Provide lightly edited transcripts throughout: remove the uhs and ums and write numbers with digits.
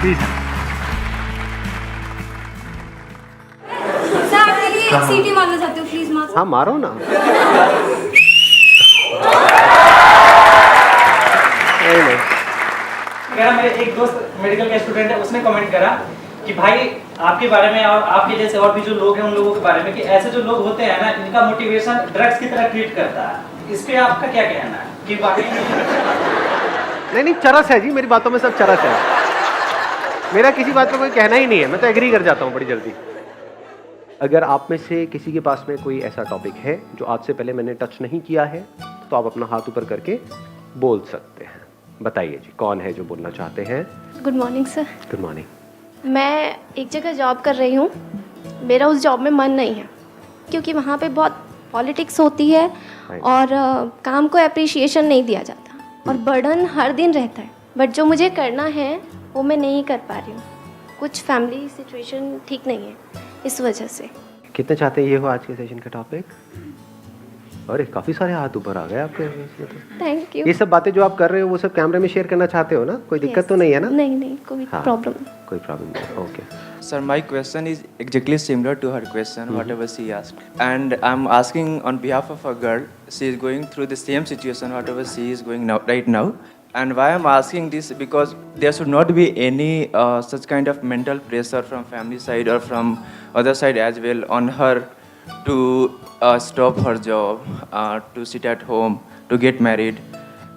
Please. Sir आपके लिए एक सीटी मारना चाहती हूँ, प्लीज मार। हाँ मारो ना। नहीं। मेरा मेरे एक दोस्त मेडिकल का स्टूडेंट है, उसने कमेंट करा कि भाई आपके बारे में और आपके जैसे और भी जो लोग हैं उन लोगों के बारे में कि ऐसे जो लोग होते हैं ना, इनका मोटिवेशन ड्रग्स की तरह ट्रीट करता है। इस पे आपका क्या कहना है कि वाकई नहीं, चरस है जी, मेरी बातों में सब चरस है। मेरा किसी बात पे कोई कहना ही नहीं है, मैं तो एग्री कर जाता हूँ बड़ी जल्दी। अगर आप में से किसी के पास में कोई ऐसा टॉपिक है जो आज से पहले मैंने टच नहीं किया है, तो आप अपना हाथ ऊपर करके बोल सकते हैं। बताइए जी, कौन है जो बोलना चाहते हैं? Good morning sir. Good morning. मैं एक जगह जॉब कर रही हूँ, मेरा उस जॉब में मन नहीं है क्योंकि वहाँ पे बहुत पॉलिटिक्स होती है और काम को अप्रिशिएशन नहीं दिया जाता और बर्डन हर दिन रहता है। बट जो मुझे करना है वो मैं नहीं कर पा रही हूँ, कुछ फैमिली सिचुएशन ठीक नहीं है, इस वजह से। कितने चाहते हैं ये हो आज के सेशन का टॉपिक? अरे काफ़ी सारे हाथ ऊपर आ गए आपके। Thank you. ये सब बातें जो आप कर रहे हो वो सब कैमरे में शेयर करना चाहते हो ना? कोई दिक्कत तो नहीं है ना? नहीं, कोई प्रॉब्लम कोई प्रॉब्लम नहीं। Okay Sir, my question is exactly similar to her question, whatever she asked. And I'm asking on behalf of a girl, she is going through the same situation, whatever she is going now, right now. And why I'm asking this, because there should not be any such kind of mental pressure from family side or from other side as well on her to stop her job, to sit at home, to get married.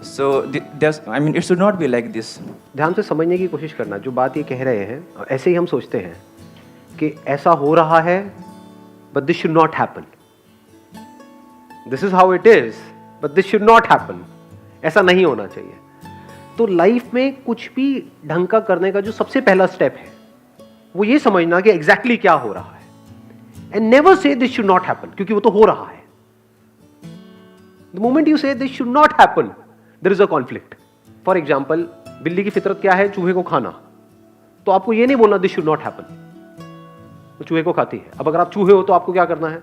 So it should not be like this. ध्यान से समझने की कोशिश करना। जो बात ये कह रहे हैं, ऐसे ही हम सोचते हैं कि ऐसा हो रहा है, but this should not happen. This is how it is, but this should not happen. ऐसा नहीं होना चाहिए। तो लाइफ में कुछ भी ढंग का करने का जो सबसे पहला स्टेप है वो ये समझना कि एग्जैक्टली क्या हो रहा है, and never say this should not happen, क्योंकि वो तो हो रहा है। The moment you say this should not happen, there is a conflict. For example, बिल्ली की फितरत क्या है? चूहे को खाना। तो आपको ये नहीं बोलना दिस शुड नॉट हैपन, वो चूहे को खाती है। अब अगर आप चूहे हो तो आपको क्या करना है?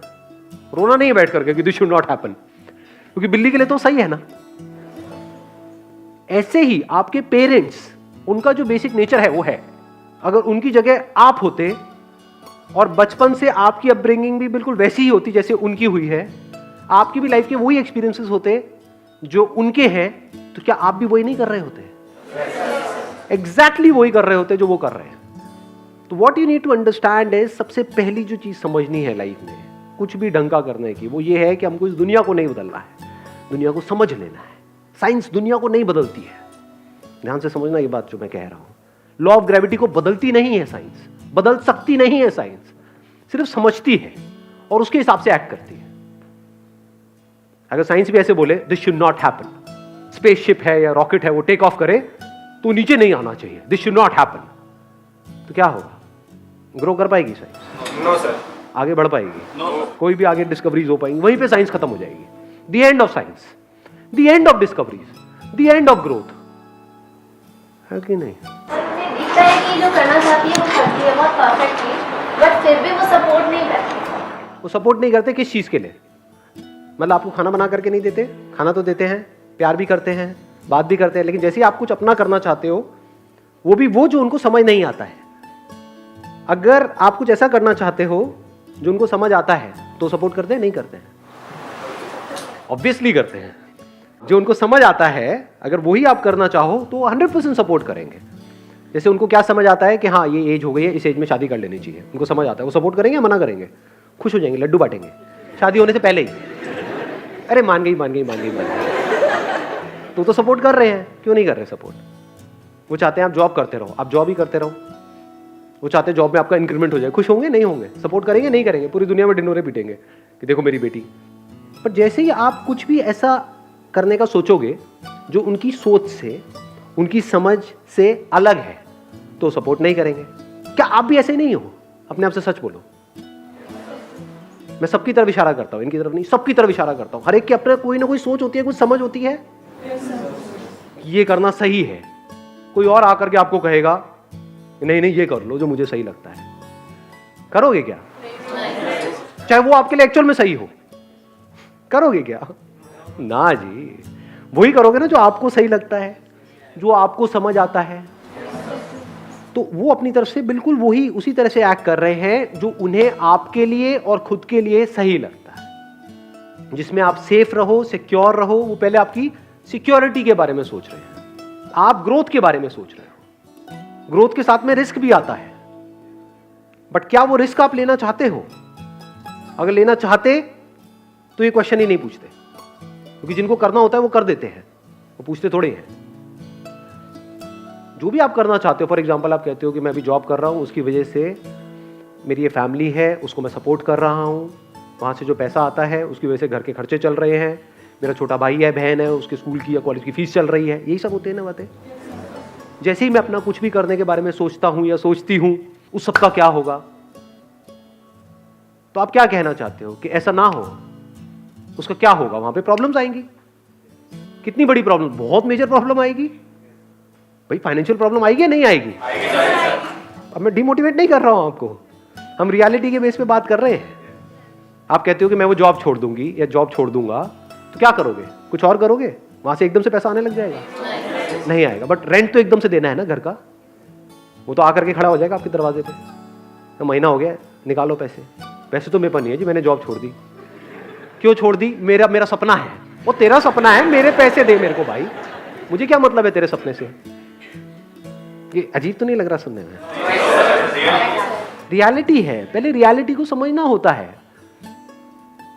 रोना नहीं है बैठ करके कि दिस शुड नॉट हैपन, क्योंकि बिल्ली के लिए तो सही है ना। ऐसे ही आपके पेरेंट्स, उनका जो बेसिक नेचर है वो है। अगर उनकी जगह आप होते और बचपन से आपकी अपब्रिंगिंग भी बिल्कुल वैसी ही होती जैसे उनकी हुई है, आपकी भी लाइफ के वही एक्सपीरियंसेस होते जो उनके हैं, तो क्या आप भी वही नहीं कर रहे होते? एग्जैक्टली वही कर रहे होते जो वो कर रहे हैं। तो what you need to understand is, सबसे पहली जो चीज समझनी है लाइफ में कुछ भी ढंग का करने की, वो ये है कि हमको इस दुनिया को नहीं बदलना है, दुनिया को समझ लेना है। साइंस दुनिया को नहीं बदलती है। ध्यान से समझना ये बात जो मैं कह रहा हूं। लॉ ऑफ ग्रेविटी को बदलती नहीं है साइंस, बदल सकती नहीं है साइंस, सिर्फ समझती है और उसके हिसाब से एक्ट करती है। अगर साइंस भी ऐसे बोले this should not happen, spaceship है या रॉकेट है वो टेक ऑफ करे तो नीचे नहीं आना चाहिए, दिस शुड नॉट हैपन, तो क्या होगा? ग्रो कर पाएगी साइंस? No sir. आगे बढ़ पाएगी? नो। कोई भी आगे डिस्कवरीज हो पाएंगी? वहीं पे साइंस खत्म हो जाएगी। The end of science, the end of discoveries, the end of growth, है कि नहीं? मुझे दिखता है कि जो करना चाहती है वो करती है बहुत परफेक्टली, बट फिर भी वो सपोर्ट नहीं करती। वो सपोर्ट नहीं करते किस चीज के लिए? मतलब आपको खाना बना करके नहीं देते? खाना तो देते हैं, प्यार भी करते हैं, बात भी करते हैं, लेकिन जैसे ही आप कुछ अपना करना चाहते हो, वो भी वो जो उनको समझ नहीं आता है। अगर आप कुछ ऐसा करना चाहते हो जो उनको समझ आता है तो सपोर्ट करते हैं? नहीं करते हैं? ऑब्वियसली करते हैं। जो उनको समझ आता है अगर वही आप करना चाहो तो 100% सपोर्ट करेंगे। जैसे उनको क्या समझ आता है कि हाँ ये एज हो गई है, इस एज में शादी कर लेनी चाहिए, उनको समझ आता है, वो सपोर्ट करेंगे या मना करेंगे? खुश हो जाएंगे, लड्डू बांटेंगे शादी होने से पहले ही। अरे मान गई तो सपोर्ट कर रहे हैं। क्यों नहीं कर रहे सपोर्ट? वो चाहते हैं आप जॉब करते रहो, आप जॉब ही करते रहो। वो चाहते हैं जॉब में आपका इंक्रीमेंट हो जाए। खुश होंगे? नहीं होंगे। सपोर्ट करेंगे? नहीं करेंगे। पूरी दुनिया में ढिंढोरे पीटेंगे कि देखो मेरी बेटी। पर जैसे ही आप कुछ भी ऐसा करने का सोचोगे जो उनकी सोच से, उनकी समझ से अलग है, तो सपोर्ट नहीं करेंगे। क्या आप भी ऐसे नहीं हो? अपने आप से सच बोलो। मैं सबकी तरफ इशारा करता हूं, इनकी तरफ नहीं, सबकी तरफ इशारा करता हूं। हर एक की अपने कोई ना कोई सोच होती है, कुछ समझ होती है। ये करना सही है। कोई और आकर के आपको कहेगा नहीं ये कर लो जो मुझे सही लगता है, करोगे क्या? चाहे वो आपके लिए एक्चुअल में सही हो, करोगे क्या? ना जी, वही करोगे ना जो आपको सही लगता है, जो आपको समझ आता है। तो वो अपनी तरफ से बिल्कुल वही उसी तरह से एक्ट कर रहे हैं जो उन्हें आपके लिए और खुद के लिए सही लगता है, जिसमें आप सेफ रहो, सिक्योर रहो। वो पहले आपकी सिक्योरिटी के बारे में सोच रहे हैं, आप ग्रोथ के बारे में सोच रहे हो। ग्रोथ के साथ में रिस्क भी आता है, बट क्या वो रिस्क आप लेना चाहते हो? अगर लेना चाहते तो ये क्वेश्चन ही नहीं पूछते, क्योंकि जिनको करना होता है वो कर देते हैं, वो पूछते थोड़े हैं। जो भी आप करना चाहते हो, फॉर एग्जांपल आप कहते हो कि मैं अभी जॉब कर रहा हूं, उसकी वजह से मेरी ये फैमिली है, उसको मैं सपोर्ट कर रहा हूं, वहां से जो पैसा आता है उसकी वजह से घर के खर्चे चल रहे हैं, मेरा छोटा भाई है, बहन है, उसके स्कूल की या कॉलेज की फीस चल रही है, यही सब होते हैं ना बातें। जैसे ही मैं अपना कुछ भी करने के बारे में सोचता हूं या सोचती हूं, उस सब का क्या होगा? तो आप क्या कहना चाहते हो कि ऐसा ना हो, उसका क्या होगा? वहां पे प्रॉब्लम्स आएंगी। कितनी बड़ी प्रॉब्लम? बहुत मेजर प्रॉब्लम आएगी भाई। फाइनेंशियल प्रॉब्लम आएगी या नहीं आएगी? अब मैं डिमोटिवेट नहीं कर रहा हूं आपको, हम रियलिटी के बेस पे बात कर रहे हैं। आप कहते हो कि मैं वो जॉब छोड़ दूंगी या जॉब छोड़ दूंगा, तो क्या करोगे? कुछ और करोगे? वहां से एकदम से पैसा आने लग जाएगा? नहीं आएगा। बट रेंट तो एकदम से देना है ना घर का, वो तो आकर के खड़ा हो जाएगा आपके दरवाजे पे, तो महीना हो गया, निकालो पैसे। पैसे तो मेरे पास नहीं है जी, मैंने जॉब छोड़ दी। क्यों छोड़ दी? मेरा सपना है। वो तेरा सपना है, मेरे पैसे दे मेरे को भाई, मुझे क्या मतलब है तेरे सपने से? ये अजीब तो नहीं लग रहा सुनने में? रियलिटी है, पहले रियलिटी को समझना होता है।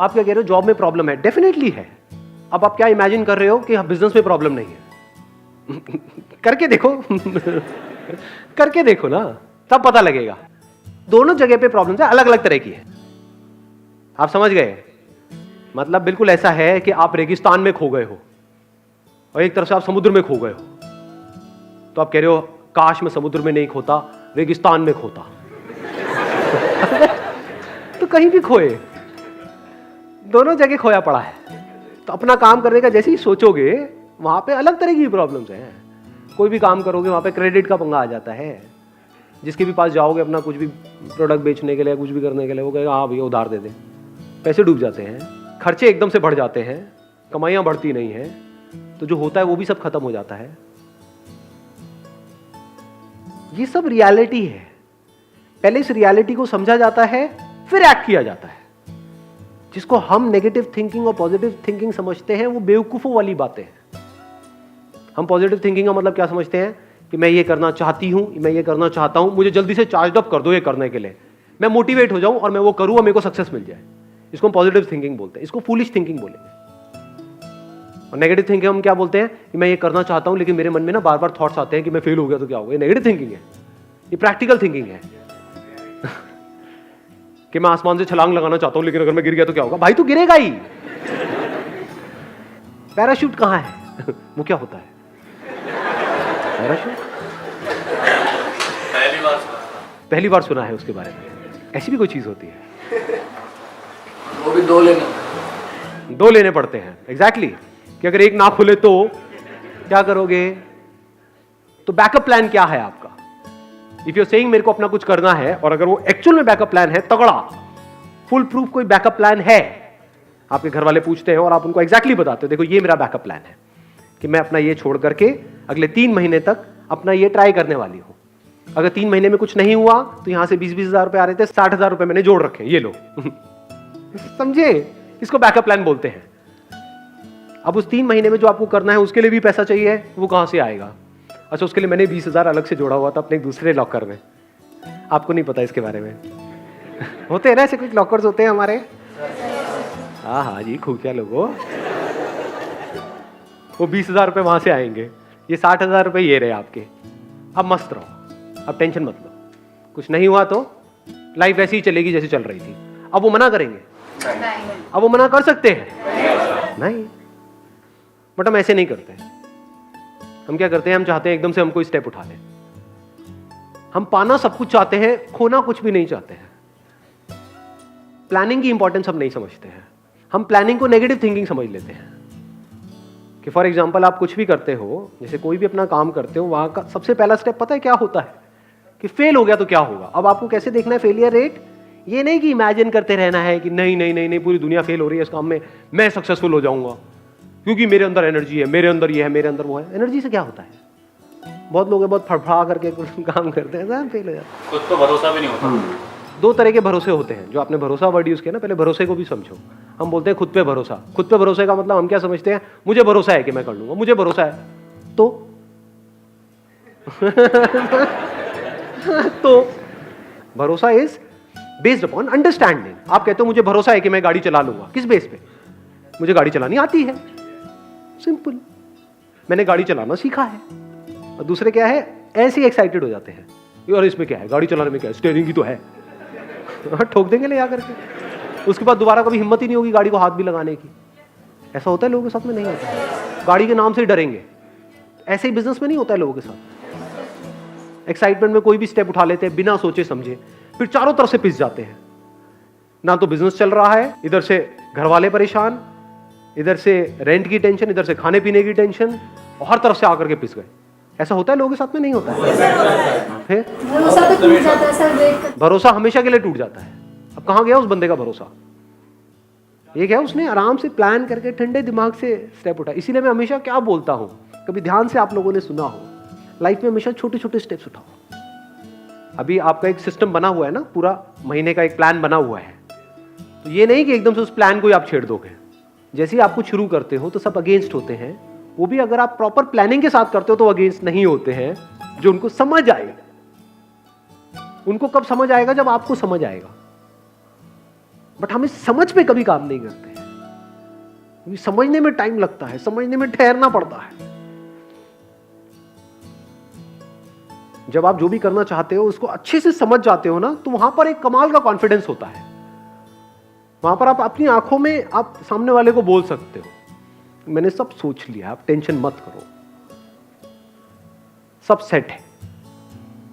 आप क्या कह रहे हो? जॉब में प्रॉब्लम है, डेफिनेटली है। अब आप क्या इमेजिन कर रहे हो कि बिजनेस में प्रॉब्लम नहीं है? करके देखो करके देखो ना, तब पता लगेगा। दोनों जगह पे प्रॉब्लम है, अलग अलग तरह की है। आप समझ गए? मतलब बिल्कुल ऐसा है कि आप रेगिस्तान में खो गए हो और एक तरफ से आप समुद्र में खो गए हो, तो आप कह रहे हो काश मैं समुद्र में नहीं खोता, रेगिस्तान में खोता। तो कहीं भी खोए, दोनों जगह खोया पड़ा है। तो अपना काम करने का जैसे ही सोचोगे, वहां पे अलग तरह की प्रॉब्लम्स हैं। कोई भी काम करोगे वहां पे क्रेडिट का पंगा आ जाता है। जिसके भी पास जाओगे अपना कुछ भी प्रोडक्ट बेचने के लिए, कुछ भी करने के लिए, वो कहेगा हाँ भैया उधार दे दे। पैसे डूब जाते हैं, खर्चे एकदम से बढ़ जाते हैं, कमाइयां बढ़ती नहीं है, तो जो होता है वो भी सब खत्म हो जाता है। ये सब रियलिटी है। पहले इस रियलिटी को समझा जाता है, फिर एक्ट किया जाता है। जिसको हम नेगेटिव थिंकिंग और पॉजिटिव थिंकिंग समझते हैं, वो बेवकूफों वाली बातें हैं। हम पॉजिटिव थिंकिंग का मतलब क्या समझते हैं कि मैं ये करना चाहती हूं, मैं ये करना चाहता हूं, मुझे जल्दी से चार्ज अप कर दो ये करने के लिए, मैं मोटिवेट हो जाऊं और मैं वो करूं और मेरे को सक्सेस मिल जाए। इसको हम पॉजिटिव थिंकिंग बोलते हैं। इसको फूलिश थिंकिंग बोलेंगे। और नेगेटिव थिंकिंग हम क्या बोलते हैं कि मैं ये करना चाहता हूं, लेकिन मेरे मन में ना बार बार थॉट्स आते हैं कि मैं फेल हो गया तो क्या होगा। ये नेगेटिव थिंकिंग है। ये प्रैक्टिकल थिंकिंग है कि मैं आसमान से छलांग लगाना चाहता हूं, लेकिन अगर मैं गिर गया तो क्या होगा? भाई तू गिरेगा ही। पैराशूट कहां है? वो क्या होता है पैराशूट? पहली बार सुना है उसके बारे में। ऐसी भी कोई चीज होती है? वो भी दो लेने पड़ते हैं। एग्जैक्टली कि अगर एक ना खुले तो क्या करोगे? तो बैकअप प्लान क्या है आपका? इफ यू सेइंग मेरे को अपना कुछ करना है, और अगर वो एक्चुअल में बैकअप प्लान है, तगड़ा फुल प्रूफ कोई बैकअप प्लान है, आपके घर वाले पूछते हैं और आप उनको एग्जैक्टली बताते हो देखो ये मेरा बैकअप प्लान है कि मैं अपना ये छोड़ करके अगले 3 महीने तक अपना ये ट्राई करने वाली हूं। अगर 3 महीने में कुछ नहीं हुआ तो यहां से 20-20 हजार रुपए आ रहे थे, 60 हजार रुपए मैंने जोड़ रखे, ये लो। समझे? इसको बैकअप प्लान बोलते हैं। अब उस 3 महीने में जो आपको करना है उसके लिए भी पैसा चाहिए, वो कहां से आएगा? अच्छा, उसके लिए मैंने 20 हजार अलग से जोड़ा हुआ था अपने एक दूसरे लॉकर में। आपको नहीं पता इसके बारे में? होते हैं ना ऐसे कुछ लॉकर्स होते हैं हमारे। हाँ जी, खुफिया लोगों। वो 20 हजार रुपए वहां से आएंगे, ये 60 हजार रुपए ये रहे आपके। अब मस्त रहो, अब टेंशन मत लो। कुछ नहीं हुआ तो लाइफ ऐसी ही चलेगी जैसी चल रही थी। अब वो मना करेंगे? अब वो मना कर सकते हैं? नहीं। बट हम ऐसे नहीं करते। हम क्या करते हैं? हम चाहते हैं एकदम से हम कोई स्टेप उठा लें। हम पाना सब कुछ चाहते हैं, खोना कुछ भी नहीं चाहते हैं। प्लानिंग की इंपॉर्टेंस हम नहीं समझते हैं। हम प्लानिंग को नेगेटिव थिंकिंग समझ लेते हैं कि फॉर एग्जांपल आप कुछ भी करते हो, जैसे कोई भी अपना काम करते हो, वहां का सबसे पहला स्टेप पता है क्या होता है? कि फेल हो गया तो क्या होगा। अब आपको कैसे देखना है फेलियर रेट? ये नहीं कि इमेजिन करते रहना है कि नहीं नहीं नहीं नहीं पूरी दुनिया फेल हो रही है इस काम में, मैं सक्सेसफुल हो जाऊंगा क्योंकि मेरे अंदर एनर्जी है, मेरे अंदर ये है, मेरे अंदर वो है। एनर्जी से क्या होता है? बहुत लोग हैं बहुत फड़फड़ा करके कुछ काम करते हैं, सब फेल हो जाते हैं। खुद पे भरोसा भी नहीं होता। दो तरह के भरोसे होते हैं, जो आपने भरोसा वर्ड यूज किया ना, पहले भरोसे को भी समझो। हम बोलते हैं खुद पे भरोसा। खुद पे भरोसे का मतलब हम क्या समझते हैं, मुझे भरोसा है कि मैं कर लूंगा, मुझे भरोसा है तो तो भरोसा इज बेस्ड अपॉन अंडरस्टैंडिंग। आप कहते हो मुझे भरोसा है कि मैं गाड़ी चला लूंगा, किस बेस पे? मुझे गाड़ी चलानी आती है, सिंपल, मैंने गाड़ी चलाना सीखा है। और दूसरे क्या है, ऐसे ही एक्साइटेड हो जाते हैं, और इसमें क्या है, गाड़ी चलाने में क्या है, स्टीयरिंग ही तो है। ठोक देंगे ले जाकर के, उसके बाद दोबारा कभी हिम्मत ही नहीं होगी गाड़ी को हाथ भी लगाने की। ऐसा होता है लोगों के साथ में? नहीं होता। गाड़ी के नाम से ही डरेंगे। ऐसे ही बिजनेस में नहीं होता है लोगों के साथ। एक्साइटमेंट में कोई भी स्टेप उठा लेते हैं बिना सोचे समझे, फिर चारों तरफ से पिस जाते हैं। ना तो बिजनेस चल रहा है, इधर से घर वाले परेशान, इधर से रेंट की टेंशन, इधर से खाने पीने की टेंशन, और हर तरफ से आकर के पिस गए। ऐसा होता है लोगों के साथ में? नहीं होता है। फिर भरोसा तो टूट जाता है सर, वेट कर। भरोसा हमेशा के लिए टूट जाता है। अब कहां गया उस बंदे का भरोसा? ये क्या, उसने आराम से प्लान करके ठंडे दिमाग से स्टेप उठाया। इसीलिए मैं हमेशा क्या बोलता हूं, कभी ध्यान से आप लोगों ने सुना हो, लाइफ में हमेशा छोटे छोटे स्टेप्स उठाओ। अभी आपका एक सिस्टम बना हुआ है ना, पूरा महीने का एक प्लान बना हुआ है, तो ये नहीं कि एकदम से उस प्लान को ही आप छेड़ दोगे। जैसे ही आप कुछ शुरू करते हो तो सब अगेंस्ट होते हैं, वो भी अगर आप प्रॉपर प्लानिंग के साथ करते हो तो अगेंस्ट नहीं होते हैं, जो उनको समझ आएगा। उनको कब समझ आएगा? जब आपको समझ आएगा। बट हम इस समझ पे कभी काम नहीं करते हैं, क्योंकि समझने में टाइम लगता है, समझने में ठहरना पड़ता है। जब आप जो भी करना चाहते हो उसको अच्छे से समझ जाते हो ना, तो वहां पर एक कमाल का कॉन्फिडेंस होता है। वहां पर आप अपनी आंखों में आप सामने वाले को बोल सकते हो, मैंने सब सोच लिया, आप टेंशन मत करो, सब सेट है,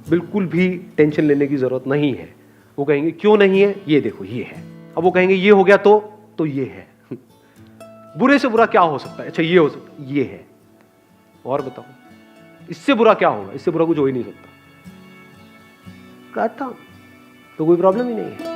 बिल्कुल भी टेंशन लेने की जरूरत नहीं है। वो कहेंगे क्यों नहीं है, ये देखो ये है। अब वो कहेंगे ये हो गया तो ये है। बुरे से बुरा क्या हो सकता है? अच्छा ये हो सकता है, ये है। और बताओ इससे बुरा क्या होगा? इससे बुरा कुछ हो ही नहीं सकता। कहता तो कोई प्रॉब्लम ही नहीं है।